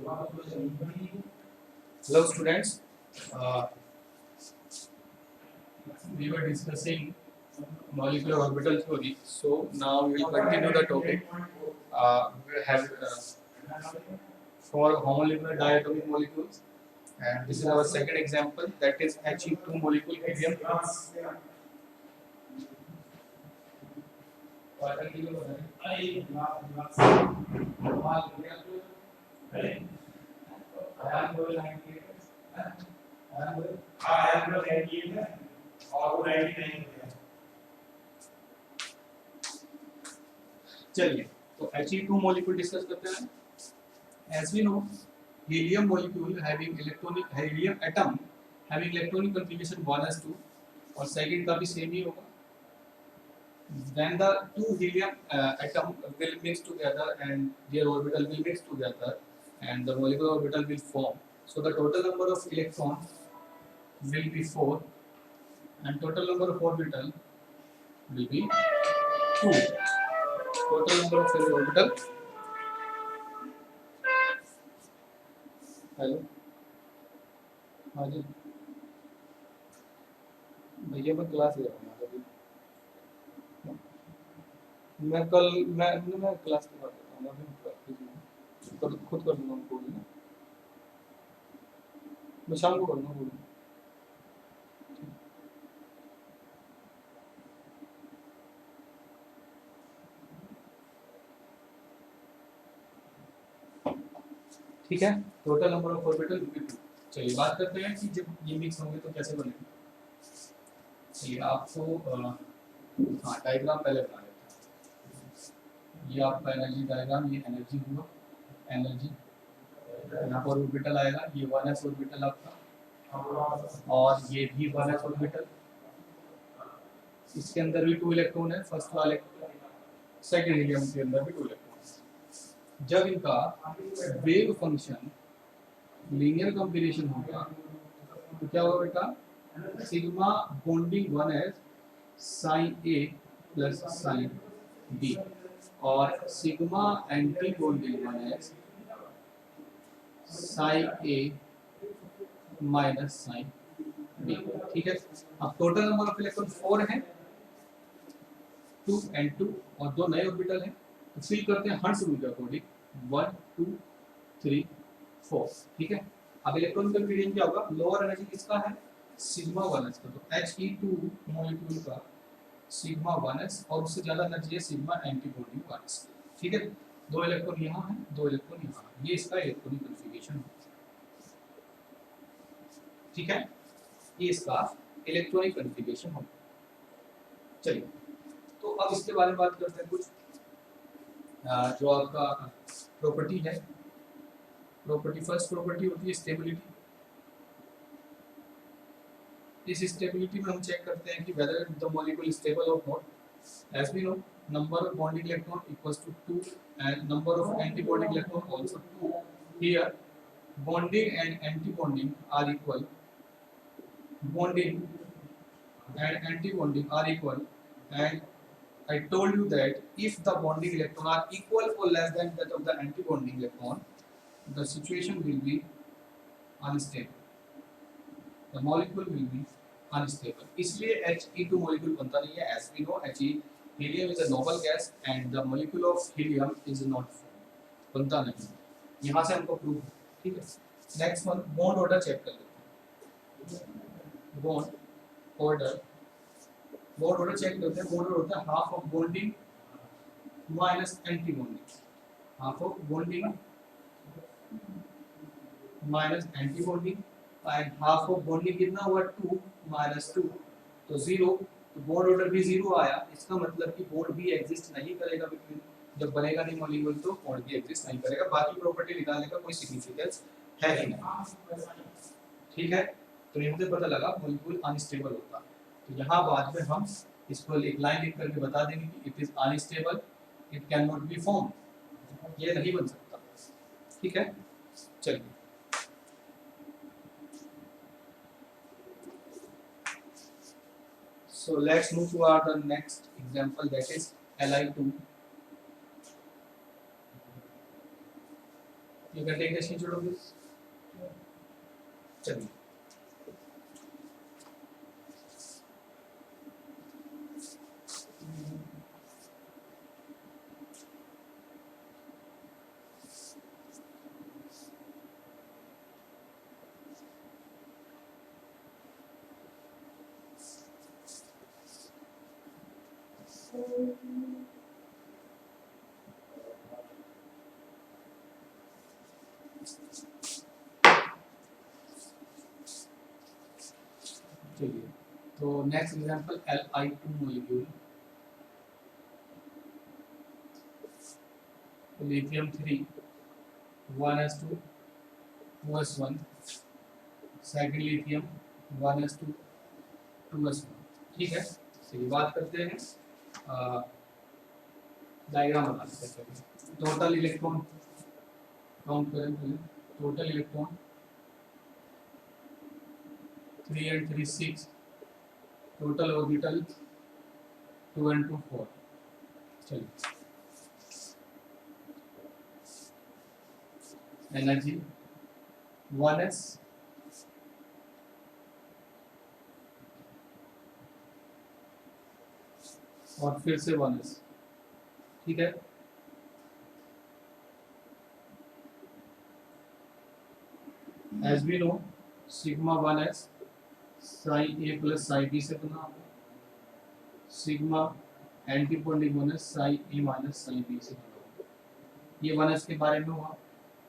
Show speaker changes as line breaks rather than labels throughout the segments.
Hello students, uh, we were discussing molecular orbital theory. So now we will continue the topic. We have for homolecular diatomic molecules, and this is our second example. That is He2 molecule helium. चलिए तो He2 molecule discuss करते हैं. As we know, helium molecule having electronic helium atom having electronic configuration 1s2 और second का भी same ही होगा. When the two helium atom will mix together and their orbital will mix together and the molecular orbital will form. So the total number of electrons will be 4 and total number of orbital will be 2. Total number of orbital. Hello हाँ जी भैया मैं class ले रहा हूँ अभी. मैं class के बाद करता हूँ. अभी प्रैक्टिस में खुद कर लूँगा उनको ना. मैं शाम को करूँगा बोलूँ. ठीक है. Total number of orbital will be 2. चलिए बात करते हैं कि जब ये मिक्स होंगे तो कैसे बनेंगे. चलिए आपको हाँ डायग्राम पहले बना लेते हैं. ये आपका एनर्जी डायग्राम, ये एनर्जी हुआ. एनर्जी यहाँ पर ऑर्बिटल आएगा. ये 1s ऑर्बिटल आपका और ये भी 1s ऑर्बिटल. इसके अंदर भी 2 इलेक्ट्रॉन है. फर्स्ट वाले सेकंड हीलियम के अंदर भी 2 इलेक्ट्रॉन. जब इनका वेव फंक्शन लीनियर कॉम्बिनेशन होगा तो क्या होगा बेटा. Sigma bonding 1s psi A plus psi B और sigma anti bonding 1s psi A minus psi B. ठीक है. अब टोटल नंबर ऑफ इलेक्ट्रॉन 4 है. 2 and 2 और 2 नए ऑर्बिटल हैं. तो फिल करते हैं हर्ट्ज रूल के अकॉर्डिंग. 1 2 3 4. ठीक है. अब इलेक्ट्रॉन कन्फिगरेशन क्या होगा. लोअर एनर्जी किसका है. सिग्मा 1s का. तो He2 मॉलिक्यूल का सिग्मा 1s और उससे ज्यादा एनर्जी है सिग्मा एंटी बॉन्डिंग 1s. ठीक है. 2 इलेक्ट्रॉन यहाँ है, 2 इलेक्ट्रॉन यहाँ. ये इसका इलेक्ट्रॉनिक कन्फिगरेशन है. ठीक है. ये इसका इलेक्ट्रॉनिक कन्फिगरेशन होगा. चलिए तो अब इसके बारे में बात करते हैं कुछ. जो आपका प्रॉपर्टी है. प्रॉपर्टी फर्स्ट प्रॉपर्टी होती है स्टेबिलिटी. इस स्टेबिलिटी में हम चेक करते हैं कि whether the molecule is stable और not. As we know number of bonding electron equals to 2 and number of anti bonding electron also 2. Here bonding and anti-bonding are equal. Bonding and anti-bonding are equal, and I told you that if the bonding electron are equal or less than that of the anti-bonding electron, the situation will be unstable. The molecule will be unstable. इसलिए He2 molecule बनता नहीं है. As we know, helium is a noble gas and the molecule of helium is not बनता नहीं. यहाँ से हमको prove. ठीक है. Next one bond order check कर लेते हैं. बॉन्ड ऑर्डर चेक करते हैं. बॉन्ड ऑर्डर होता है half of bonding minus anti bonding. Half of bonding minus anti bonding and half of bonding कितना हुआ 2 माइनस 2 तो 0. तो बॉन्ड ऑर्डर भी 0 आया. इसका मतलब कि बॉन्ड भी एग्जिस्ट नहीं करेगा बिटवीन. जब बनेगा नहीं मॉलिक्यूल तो बॉन्ड भी एग्जिस्ट नहीं करेगा. बाकी प्रॉपर्टी निकालने का कोई सिग्निफिकेंस है ही नहीं. ठीक है. तो यहाँ से पता लगा मॉलिक्यूल अनस्टेबल होता है. तो यहाँ बाद में हम इसको एक लाइन लिख करके बता देंगे कि it is unstable, it can not be form. ये नहीं बन सकता. ठीक है. चलिए so let's move to our the next example, that is Li2. You can take the screenshot of this. चलिए चलिए तो next example Li2 molecule lithium 3 1s2 2s1 second lithium 1s2 2s1 ठीक है। चलिए बात करते हैं डायग्राम बनाते हैं। टोटल इलेक्ट्रॉन काउंट करें पहले। Total electron 3 and 3 6, total orbital 2 and 2 4। चलिए एनर्जी 1s और फिर से 1s ठीक है। As we know sigma 1s psi A plus psi B से बना होगा, sigma anti bonding 1s psi A minus psi B से बना होगा। ये 1s के बारे में हुआ।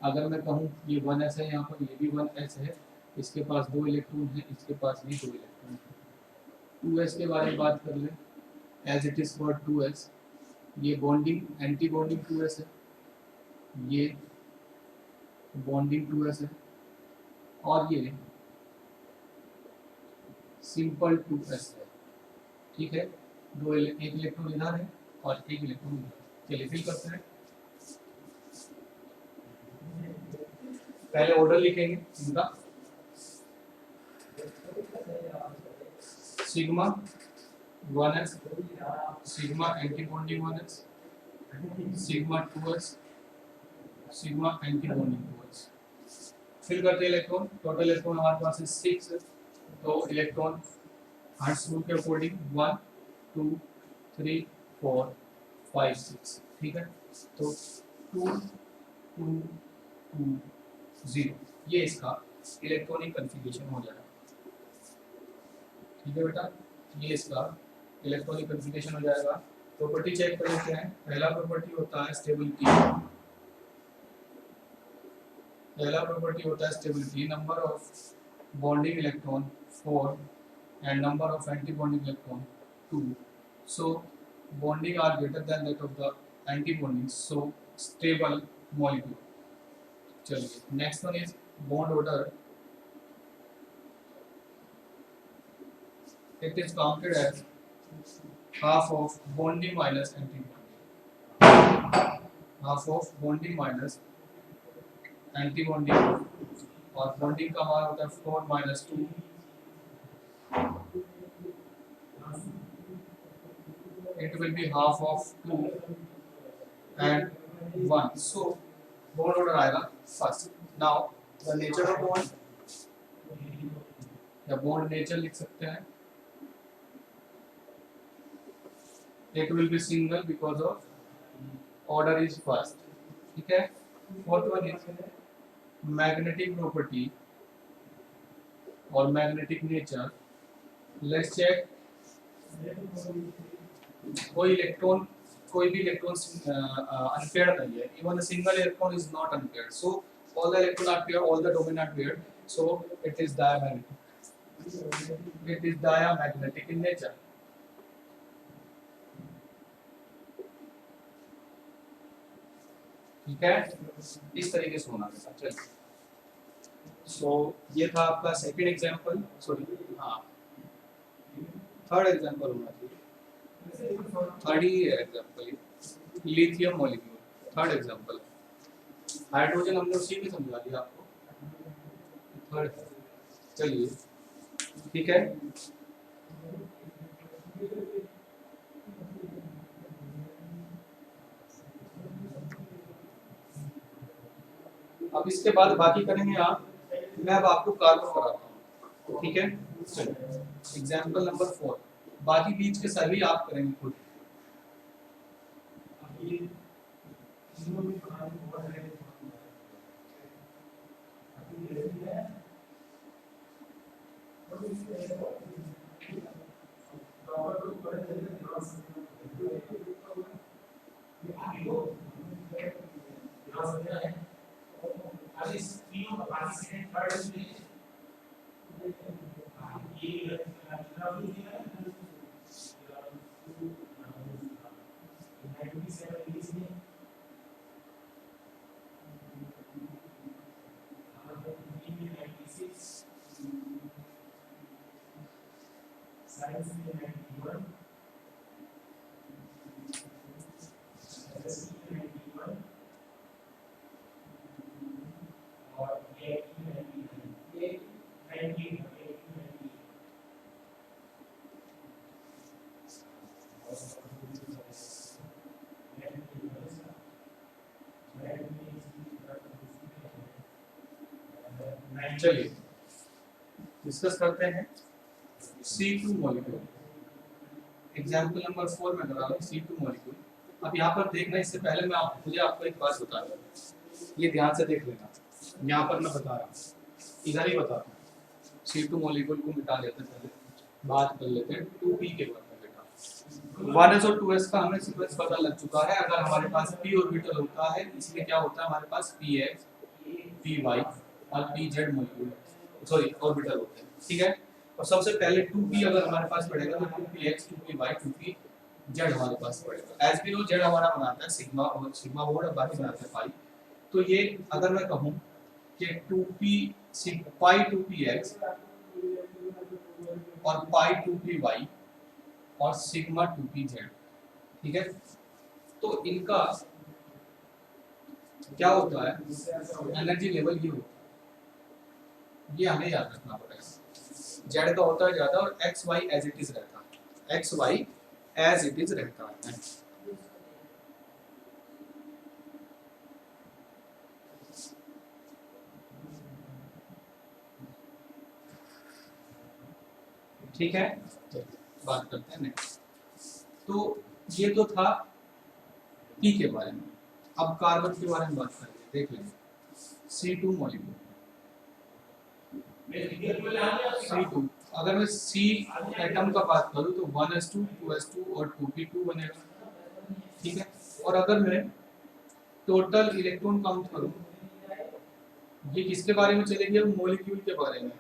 अगर मैं कहूँ ये 1s है, यहाँ पर ये भी 1s है, इसके पास 2 इलेक्ट्रॉन है, इसके पास भी 2 इलेक्ट्रॉन है। 2s के बारे में बात कर ले, as it is for 2s ये बॉन्डिंग एंटी बॉन्डिंग 2s है, ये बॉन्डिंग 2s है और ये सिंपल 2s है ठीक है। एक इलेक्ट्रॉन इधर है और एक इलेक्ट्रॉन इधर। चलिए फिल करते हैं। पहले ऑर्डर लिखेंगे इनका। Sigma 1s sigma anti bonding 1s sigma 2s sigma anti bonding 2s। Fill करते हैं इलेक्ट्रॉन। टोटल इलेक्ट्रॉन हमारे पास है 6, तो इलेक्ट्रॉन हर्ट्ज रूल के अकॉर्डिंग 1 2 3 4 5 6 ठीक है। तो 2 2 2 0 ये इसका इलेक्ट्रॉनिक कन्फिगरेशन हो जाएगा ठीक है बेटा। ये इसका इलेक्ट्रॉनिक कन्फिगरेशन हो जाएगा। प्रॉपर्टी चेक कर लेते हैं। पहला प्रॉपर्टी होता है स्टेबिलिटी। पहला प्रॉपर्टी होता है stability, number of bonding electron 4 and number of anti-bonding electron 2. So bonding are greater than that of the anti-bonding, so stable molecule. चलिए next one is bond order. It is counted as half of bonding minus anti-bonding, half of bonding minus anti-bonding, और bonding का मान होता है 4 minus 2 it will be half of 2 and 1. So bond order आएगा first. Now the nature of bond या bond nature लिख सकते हैं। It will be single because of order is first ठीक है। Fourth one is magnetic property और magnetic nature. Let's check. कोई भी इलेक्ट्रॉन unpaired नहीं है। Even a single electron is not unpaired. So all the electron are paired, all the domain are paired. So it is diamagnetic. It is diamagnetic in nature. ठीक है, इस तरीके से होना बेटा। चलिए सो ये था आपका सेकंड एग्जांपल, सॉरी हाँ थर्ड एग्जांपल होना चाहिए। थर्ड ही example lithium molecule, third example. Hydrogen हमने उसी में समझा दिया आपको। थर्ड चलिए ठीक है। अब इसके बाद बाकी करेंगे आप, मैं अब आपको कार्बन कराता हूँ, ठीक है। चलिए एग्जाम्पल नंबर 4, बाकी बीच के सभी आप करेंगे खुद। चलिए डिस्कस करते हैं C2 मॉलिक्यूल। एग्जाम्पल नंबर 4 में करा रहा हूँ C2 मॉलिक्यूल। अब यहाँ पर देखना, इससे पहले मुझे आपको एक बात बता रहा हूँ, ये ध्यान से देख लेना। यहाँ पर मैं बता रहा हूँ, इधर ही बता रहा हूँ। C2 मॉलिक्यूल को मिटा लेते हैं, पहले बात कर लेते हैं 2p के बारे में। बेटा 1s और 2s का हमें सीक्वेंस पता लग चुका है। अगर हमारे पास p ऑर्बिटल होता है, इसलिए क्या होता है हमारे पास px, py और pz मॉलिक्यूल, सॉरी ऑर्बिटल होते हैं, ठीक है। और सबसे पहले 2p अगर हमारे पास पड़ेगा तो 2px, 2py, 2pz हमारे पास पड़ेगा। एज भी नो z हमारा बनाता है सिग्मा, और सिग्मा बोर्ड और बाकी बनाते हैं पाई। तो ये अगर मैं कहूं कि 2p पाई 2px और पाई 2py और सिग्मा 2pz, ठीक है। तो इनका क्या होता है, एनर्जी लेवल ये होता है, ये हमें याद रखना पड़ेगा। जेड का होता है ज्यादा और X Y as it is रहता है, X Y as it is रहता है। ठीक है, बात करते हैं नेक्स्ट। तो ये तो था पी के बारे में। अब कार्बन के बारे में बात करेंगे, देख लेंगे C2 मॉलिक्यूल। C2 अगर मैं C एटम का बात करूं तो 1s2 2s2 और 2p2 बनेगा, ठीक है। और अगर मैं टोटल इलेक्ट्रॉन काउंट करूं, ये किसके बारे में चलेगी, अब मॉलिक्यूल के बारे में।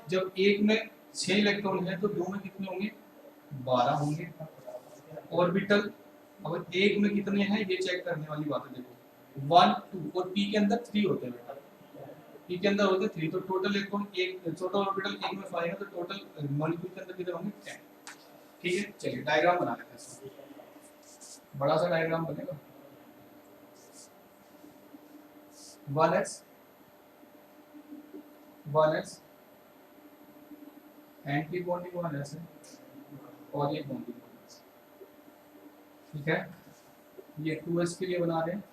जब एक में 6 इलेक्ट्रॉन है तो दो में कितने होंगे, 12 होंगे। ऑर्बिटल अब एक में कितने हैं ये चेक करने वाली बात है। देखो 1 2 और p के अंदर 3 होते हैं बेटा, p के अंदर होते हैं 3, तो टोटल इलेक्ट्रॉन एक, टोटल ऑर्बिटल एक में 5 है, तो टोटल मॉलिक्यूल के अंदर कितने होंगे 10, ठीक है। चलिए डायग्राम बना लेते हैं, बड़ा सा डायग्राम बनेगा। 1s 1s anti bonding 1s है और ये बॉन्डिंग 1s, ठीक है। ये 2s के लिए बना रहे हैं,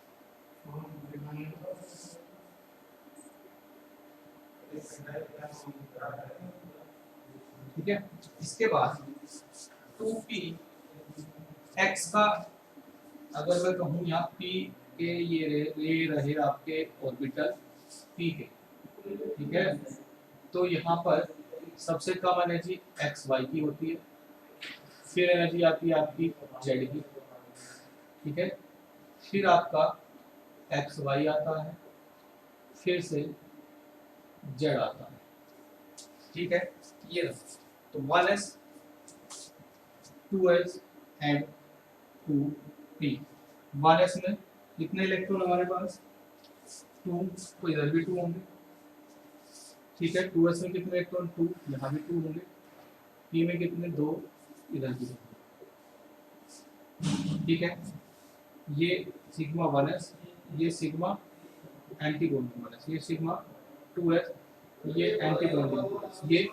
ठीक है। इसके बाद 2p x का अगर मैं कहूँ यहाँ p के ये रहे आपके ऑर्बिटल p के, ठीक है। तो यहाँ पर सबसे कम एनर्जी एक्स वाई की होती है, फिर एनर्जी आती है आपकी जेड की, ठीक है। फिर आपका एक्स वाई आता है, फिर से जेड आता है, ठीक है। ये तो 1s 2s and 2p। 1s में कितने इलेक्ट्रॉन हमारे पास 2, तो इधर भी 2 होंगे, ठीक है। 2s में कितने इलेक्ट्रॉन 2, यहाँ भी 2 होंगे। p में कितने 2, इधर भी 2, ठीक है। ये सिग्मा 1s, ये सिग्मा एंटी बॉन्डिंग 1s, ये सिग्मा 2s, ये एंटी बॉन्डिंग 2s, ये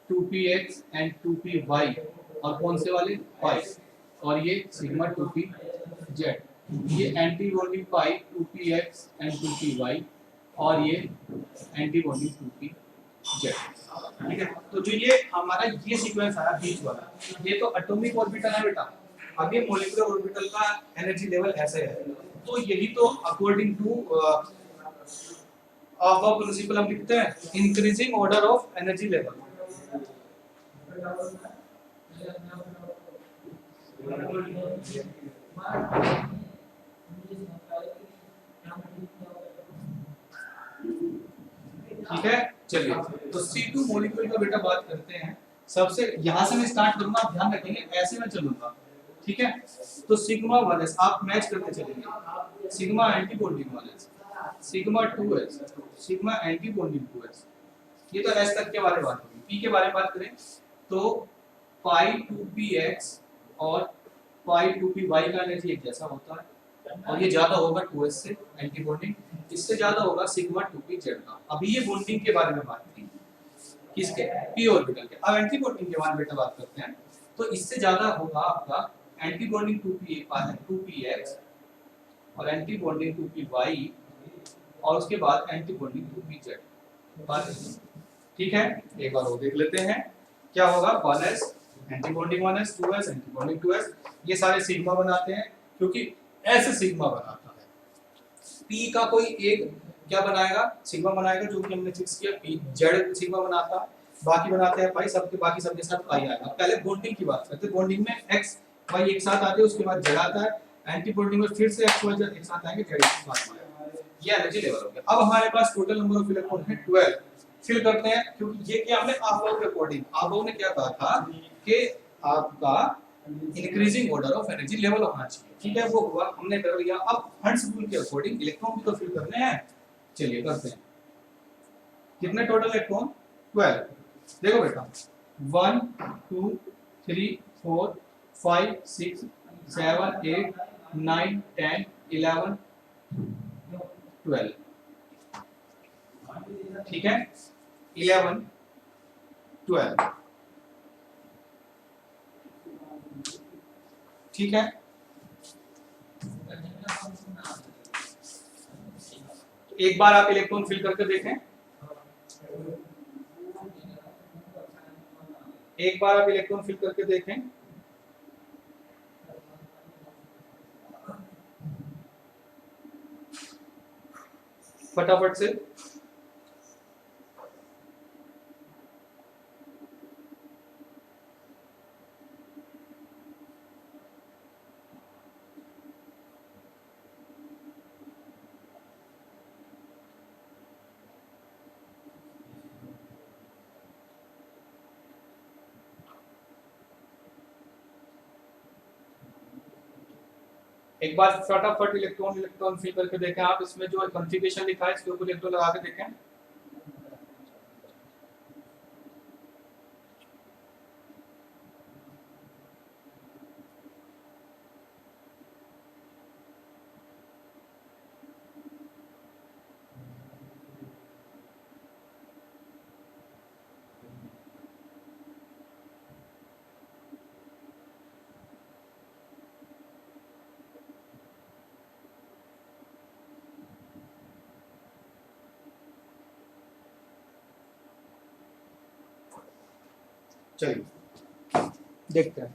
2px एंड 2py और कौन से वाले 5, और ये सिग्मा 2pz, ये anti bonding pi 2px and 2py और ये एंटी बॉन्डिंग 2pz। ठीक है, तो जो ये हमारा ये सीक्वेंस आया बीच वाला, ये तो एटॉमिक ऑर्बिटल है बेटा। अब ये मॉलिक्यूलर ऑर्बिटल का एनर्जी लेवल ऐसे है, तो यही तो अकॉर्डिंग टू अबव प्रिंसिपल हम लिखते हैं increasing order of energy level. ठीक है, चलिए तो C2 मॉलिक्यूल का बेटा बात करते हैं। सबसे यहां से मैं स्टार्ट करूंगा, आप ध्यान रखेंगे ऐसे मैं चलूंगा। ठीक है, तो सिग्मा 1s आप मैच करते चलेंगे, sigma anti bonding 1s, sigma 2s, sigma anti bonding 2s। ये तो s तक के बारे में बात होगी। p के बारे में बात करें तो पाई 2px और पाई 2py का एनर्जी एक जैसा होता है, और ये ज्यादा होगा 2s से एंटी बॉन्डिंग, इससे ज्यादा होगा सिग्मा 2pz का। अभी ये बॉन्डिंग के बारे में बात की, किसके, p ऑर्बिटल के। अब एंटी बॉन्डिंग के बारे में बेटा बात करते हैं, तो इससे ज्यादा होगा आपका एंटी बॉन्डिंग 2px और एंटी बॉन्डिंग 2py और उसके बाद एंटी बॉन्डिंग 2pz। ठीक है, एक बार वो देख लेते हैं क्या होगा। 1s anti bonding 1s, 2s anti bonding 2s, ये सारे सिग्मा बनाते हैं क्योंकि s सिग्मा बनाता है। p का कोई एक क्या बनाएगा, सिग्मा बनाएगा, जो कि हमने फिक्स किया। p z सिग्मा बनाता है, बाकी बनाते हैं पाई, सबके बाकी सबके साथ पाई आएगा। पहले बॉन्डिंग की बात करते हैं, बॉन्डिंग में x y एक साथ आते हैं, उसके बाद z आता है। एंटी बॉन्डिंग में फिर से x y z एक साथ आएंगे, z एक साथ आएगा। ये एनर्जी लेवल हो गया। अब हमारे पास टोटल नंबर ऑफ इलेक्ट्रॉन है 12। फिल करते हैं, क्योंकि ये क्या हमने आबव के अकॉर्डिंग, आबव ने क्या कहा था कि आपका increasing order of energy level होना चाहिए। ठीक है, वो हुआ, हमने कर लिया। अब हंस रूल के अकॉर्डिंग इलेक्ट्रॉन भी तो फिल करने हैं, चलिए करते हैं। कितने टोटल इलेक्ट्रॉन, 12। देखो बेटा 1 2 3 4 5 6 7 8 9 10 11 12। ठीक है, 11 12। ठीक है, एक बार आप इलेक्ट्रॉन फिल करके देखें, एक बार आप इलेक्ट्रॉन फिल करके देखें। फटाफट से। एक बार फटाफट इलेक्ट्रॉन इलेक्ट्रॉन फिल करके देखें आप। इसमें जो कॉन्फ़िगरेशन लिखा है इसके ऊपर इलेक्ट्रॉन लगा के देखें। चलिए देखते हैं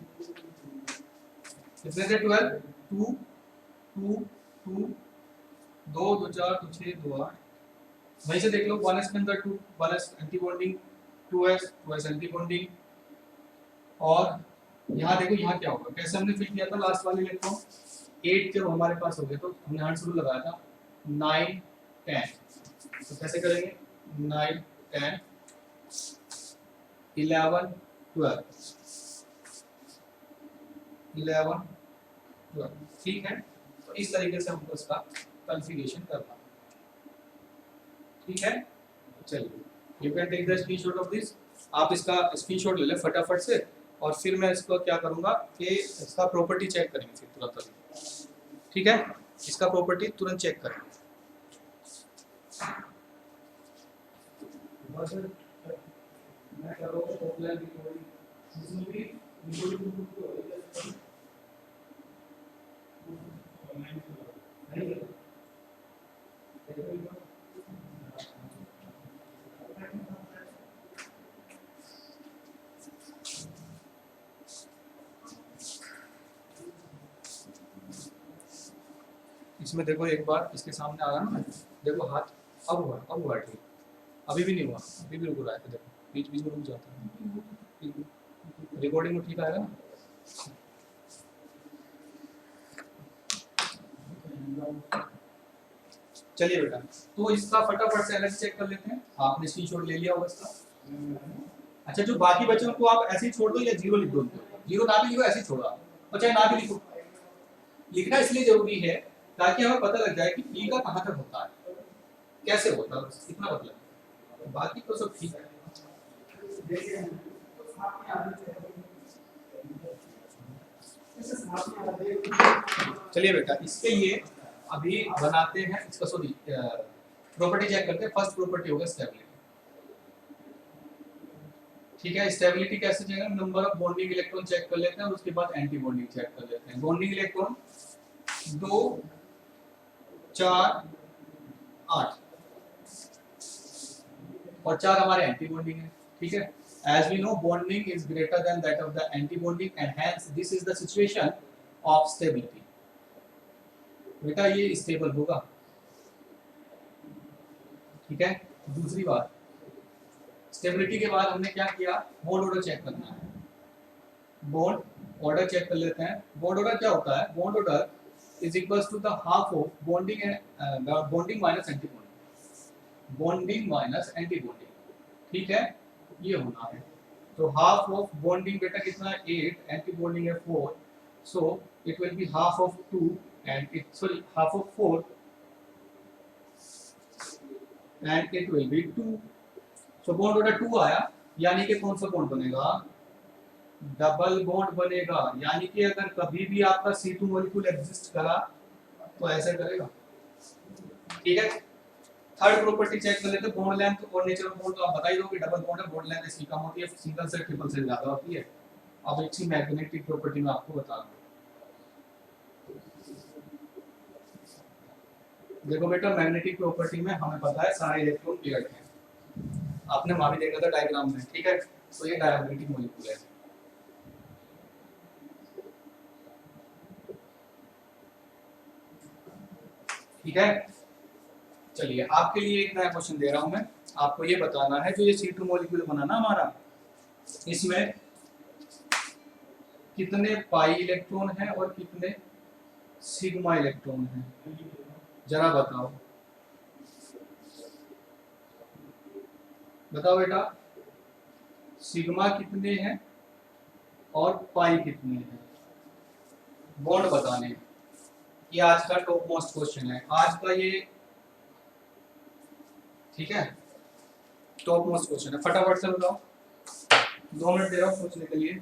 कितने थे 12, 2 2 2 2 2 4 2 6 2 8। वहीं से देख लो 1s के अंदर 2 1s anti bonding, 2s 2s anti bonding. और यहाँ देखो यहाँ क्या होगा, कैसे हमने फिल किया था लास्ट वाले इलेक्ट्रॉन। 8 जब हमारे पास हो गए तो हमने हंस रूल लगाया था 9 10। तो कैसे करेंगे, 9 10 11 12 11 12। ठीक है, तो इस तरीके से हमको इसका कॉन्फ़िगरेशन करना है। ठीक है, चलिए you can take the screenshot of this. आप इसका स्क्रीनशॉट ले लें फटाफट से, और फिर मैं इसको क्या करूंगा कि इसका प्रॉपर्टी चेक करेंगे फिर तुरंत। ठीक है, इसका प्रॉपर्टी तुरंत चेक करेंगे। मैं कर रहा हूँ ऑफलाइन रिकॉर्डिंग, जिसमें भी रिकॉर्डिंग इसमें देखो एक बार इसके सामने आ रहा ना, देखो हाथ अब हुआ ठीक, अभी भी नहीं हुआ, अभी भी रुक रहा है, देखो बीच बीच में रुक जाता है, रिकॉर्डिंग में ठीक आएगा ना। चलिए बेटा, तो इसका फटाफट से अलग चेक कर लेते हैं। आपने स्क्रीनशॉट ले लिया होगा इसका। अच्छा, जो बाकी बचे उनको आप ऐसे ही छोड़ दो या जीरो लिख दो, जीरो ना भी लिखो, ऐसे ही छोड़ो आप, और चाहे ना भी लिखो। लिखना इसलिए जरूरी है ताकि हमें पता लग जाए कि पी का कहाँ तक होता है, कैसे होता है, बस इतना मतलब, बाकी तो सब ठीक है। चलिए बेटा, इसके लिए अभी बनाते हैं इसका, सॉरी प्रॉपर्टी चेक करते हैं। फर्स्ट प्रॉपर्टी होगा स्टेबिलिटी, ठीक है। स्टेबिलिटी कैसे चेक करें, number of bonding electron check कर लेते हैं और उसके बाद एंटी बॉन्डिंग चेक कर लेते हैं। बॉन्डिंग इलेक्ट्रॉन 2 4 8 और 4 हमारे एंटी बॉन्डिंग है, ठीक है। as we know bonding is greater than that of the anti bonding and hence this is the situation of stability। बेटा ये स्टेबल होगा, ठीक है। दूसरी बात, स्टेबिलिटी के बाद हमने क्या किया, बॉन्ड ऑर्डर चेक करना है। बॉन्ड ऑर्डर चेक कर लेते हैं। बॉन्ड ऑर्डर क्या होता है, bond order is equals to the half of bonding and bonding minus anti bonding, bonding minus anti bonding, ठीक है, ये होना है। तो हाफ ऑफ बॉन्डिंग बेटा कितना है 8, एंटी बॉन्डिंग है 4, so it will be half of 2 and it sorry half of 4 and it will be 2। So bond order 2 आया, यानी कि कौन सा बॉन्ड बनेगा, डबल बॉन्ड बनेगा। यानी कि अगर कभी भी आपका C2 मॉलिक्यूल एग्जिस्ट करा तो ऐसे करेगा, ठीक है। थर्ड प्रॉपर्टी चेक कर लेते हैं, बॉन्ड लेंथ और नेचर ऑफ बॉन्ड। तो आप बता ही दोगे डबल बॉन्ड है, बॉन्ड लेंथ इसकी कम होती है, सिंगल से ट्रिपल से ज्यादा होती है। अब एक सी मैग्नेटिक प्रॉपर्टी में आपको बता दूं, देखो बेटा मैग्नेटिक प्रॉपर्टी में हमें पता है सारे इलेक्ट्रॉन पेयर्ड हैं, आपने वहां भी देखा था डायग्राम में, ठीक है। तो ये डायमैग्नेटिक मॉलिक्यूल है, ठीक है। चलिए आपके लिए एक नया क्वेश्चन दे रहा हूं मैं, आपको ये बताना है जो ये C2 मॉलिक्यूल बना ना हमारा, इसमें कितने पाई इलेक्ट्रॉन है और कितने सिग्मा इलेक्ट्रॉन है, जरा बताओ, बताओ बेटा, सिग्मा कितने हैं और पाई कितने हैं, बॉन्ड बताने हैं। ये आज का टॉप मोस्ट क्वेश्चन है, आज का ये, ठीक है, टॉप मोस्ट क्वेश्चन है। फटाफट से बताओ, 2 मिनट दे रहा हूं सोचने के लिए।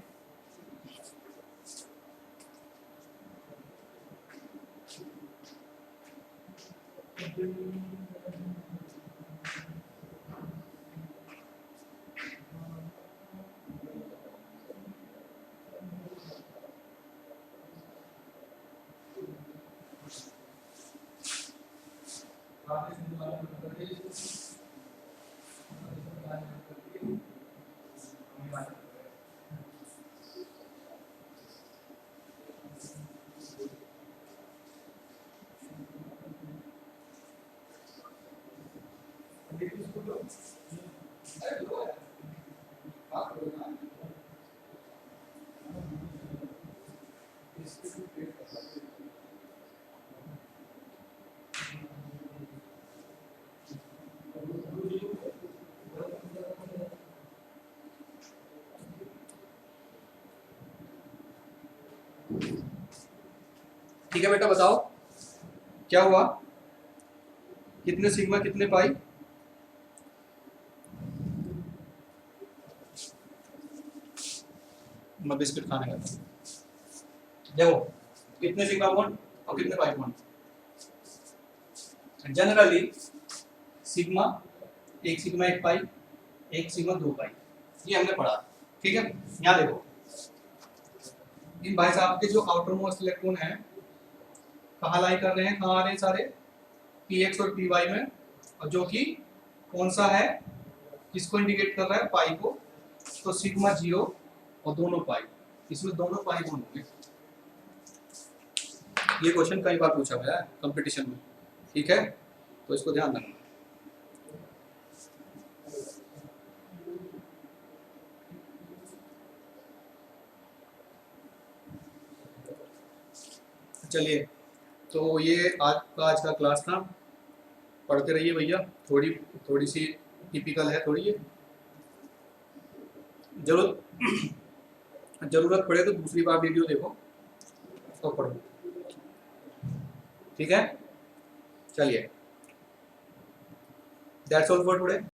ठीक है बेटा, बताओ क्या हुआ, कितने सिग्मा कितने पाई, मैं बिस्किट खाने का, देखो कितने सिग्मा बॉन्ड और कितने पाई बॉन्ड। जनरली सिग्मा, एक सिग्मा एक पाई, एक सिग्मा 2 पाई, ये हमने पढ़ा, ठीक है। यहाँ देखो इन भाई साहब के जो आउटर मोस्ट इलेक्ट्रॉन है कहाँ लाई कर रहे हैं, कहाँ आ रहे हैं सारे, px और py में, और जो कि कौन सा है, किसको इंडिकेट कर रहा है, पाई को, तो सिग्मा 0 और दोनों पाई, इसमें दोनों पाई बॉन्ड होंगे, ये क्वेश्चन कई बार पूछा गया है कंपटीशन में, ठीक है, तो इसको ध्यान रखना। चलिए, तो ये आज का क्लास था, पढ़ते रहिए भैया, थोड़ी थोड़ी सी टिपिकल है थोड़ी ये, जरूरत पड़े तो दूसरी बार वीडियो देखो तो पढ़ो, ठीक है। चलिए, दैट्स ऑल फॉर टुडे।